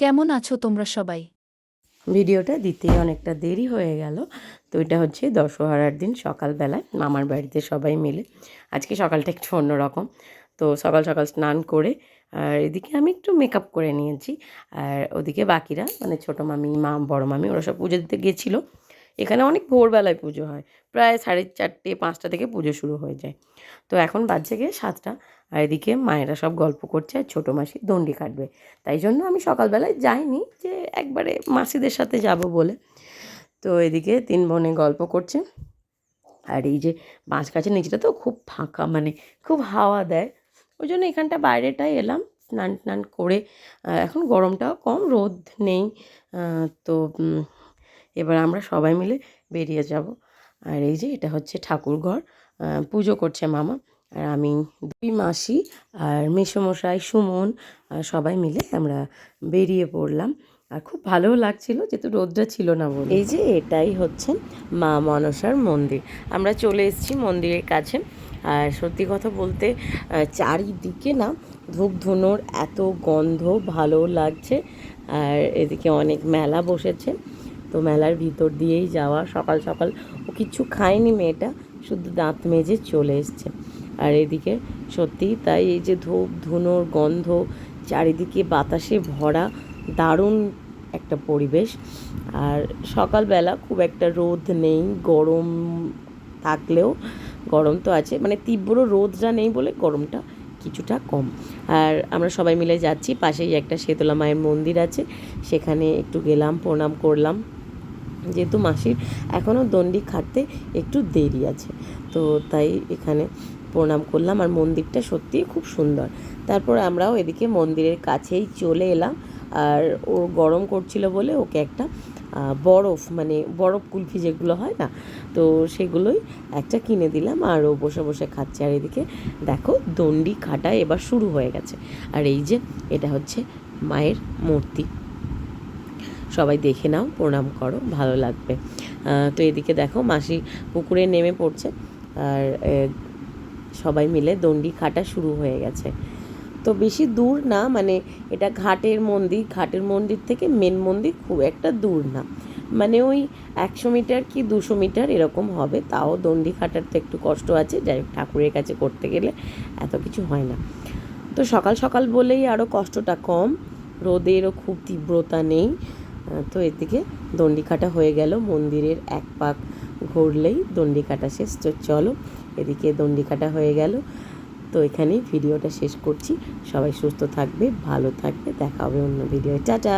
কেমন আছো তোমরা সবাই? ভিডিওটা দিতেই অনেকটা দেরি হয়ে গেল। তো এটা হচ্ছে দশহরার দিন সকালবেলায় মামার বাড়িতে সবাই মিলে। আজকে সকালটা একটু অন্যরকম। তো সকাল সকাল স্নান করে আর এদিকে আমি একটু মেকআপ করে নিয়েছি। আর ওদিকে বাকিরা মানে ছোটো মামি, মা, বড় মামি ওরা সব পুজো দিতে গেছিলো। এখানে অনেক ভোরবেলায় পুজো হয়। প্রায় 4:30, 5টা থেকে পুজো শুরু হয়ে যায়। তো এখন বাজছে গিয়ে 7টা। আর এদিকে মায়েরা সব গল্প করছে আর ছোটো মাসি দণ্ডি কাটবে। তাই জন্য আমি সকালবেলায় যাইনি, যে একবারে মাসিদের সাথে যাব বলে। তো এদিকে 3 বোনে গল্প করছে। আর এই যে বাঁশ গাছের নিচেটা তো খুব ফাঁকা, মানে খুব হাওয়া দেয়। ওই জন্য এখানটা বাইরেটায় এলাম স্নান টান করে। এখন গরমটাও কম, রোদ নেই। তো এবার আমরা সবাই মিলে বেরিয়ে যাব। আর এই যে এটা হচ্ছে ঠাকুরঘর, পুজো করছে মামা। আর আমি, 2 মাসি আর মেসোমশাই, সুমন সবাই মিলে আমরা বেরিয়ে পড়লাম। আর খুব ভালোও লাগছিলো যেহেতু রোদটা ছিল না বলে। এই যে এটাই হচ্ছে মা মনসার মন্দির। আমরা চলে এসেছি মন্দিরের কাছে। আর সত্যি কথা বলতে চারিদিকে না ধূপ ধুনোর এত গন্ধ, ভালো লাগছে। আর এদিকে অনেক মেলা বসেছে। তো মেলার ভিতর দিয়েই যাওয়া। সকাল সকাল ও কিচ্ছু খায়নি মেয়েটা, শুধু দাঁত মেজে চলে এসছে। আর এদিকে সত্যিই তাই, এই যে ধূপ ধুনোর গন্ধ, চারিদিকে বাতাসে ভরা, দারুণ একটা পরিবেশ। আর সকালবেলা খুব একটা রোদ নেই, গরম থাকলেও, গরম তো আছে, মানে তীব্র রোদটা নেই বলে গরমটা কিছুটা কম। আর আমরা সবাই মিলে যাচ্ছি, পাশেই একটা শীতলা মায়ের মন্দির আছে, সেখানে একটু গেলাম, প্রণাম করলাম। যেহেতু মাসির এখনও দণ্ডি খাটতে একটু দেরি আছে, তো তাই এখানে প্রণাম করলাম। আর মন্দিরটা সত্যিই খুব সুন্দর। তারপর আমরাও এদিকে মন্দিরের কাছেই চলে এলাম। আর ও গরম করছিল বলে ওকে একটা বরফ, মানে বরফ কুলফি যেগুলো হয় না, তো সেগুলোই একটা কিনে দিলাম। আর ও বসে বসে খাচ্ছে। আর এদিকে দেখো দণ্ডি খাটা এবার শুরু হয়ে গেছে। আর এই যে এটা হচ্ছে মায়ের মূর্তি, সবাই দেখে নাও, প্রণাম করো, ভালো লাগবে। তো এদিকে দেখো মাসি পুকুরে নেমে পড়ছে। আর সবাই মিলে দণ্ডি খাটা শুরু হয়ে গেছে। তো বেশি দূর না, মানে এটা ঘাটের মন্দির, ঘাটের মন্দির থেকে মেন মন্দির খুব একটা দূর না, মানে ওই 100 মিটার কি 200 মিটার এরকম হবে। তাও দণ্ডি খাটার তো একটু কষ্ট আছে, যাই হোক ঠাকুরের কাছে করতে গেলে এত কিছু হয় না। তো সকাল সকাল বলেই আরও কষ্টটা কম, রোদেরও খুব তীব্রতা নেই। তো এদিকে দণ্ডি কাটা হয়ে গেল, মন্দিরের এক পাক ঘুরলেই দণ্ডি কাটা শেষ। তো চলো, এদিকে দণ্ডি কাটা হয়ে গেল। তো এখানেই ভিডিওটা শেষ করছি। সবাই সুস্থ থাকবে, ভালো থাকবে, দেখা হবে অন্য ভিডিও। টাটা।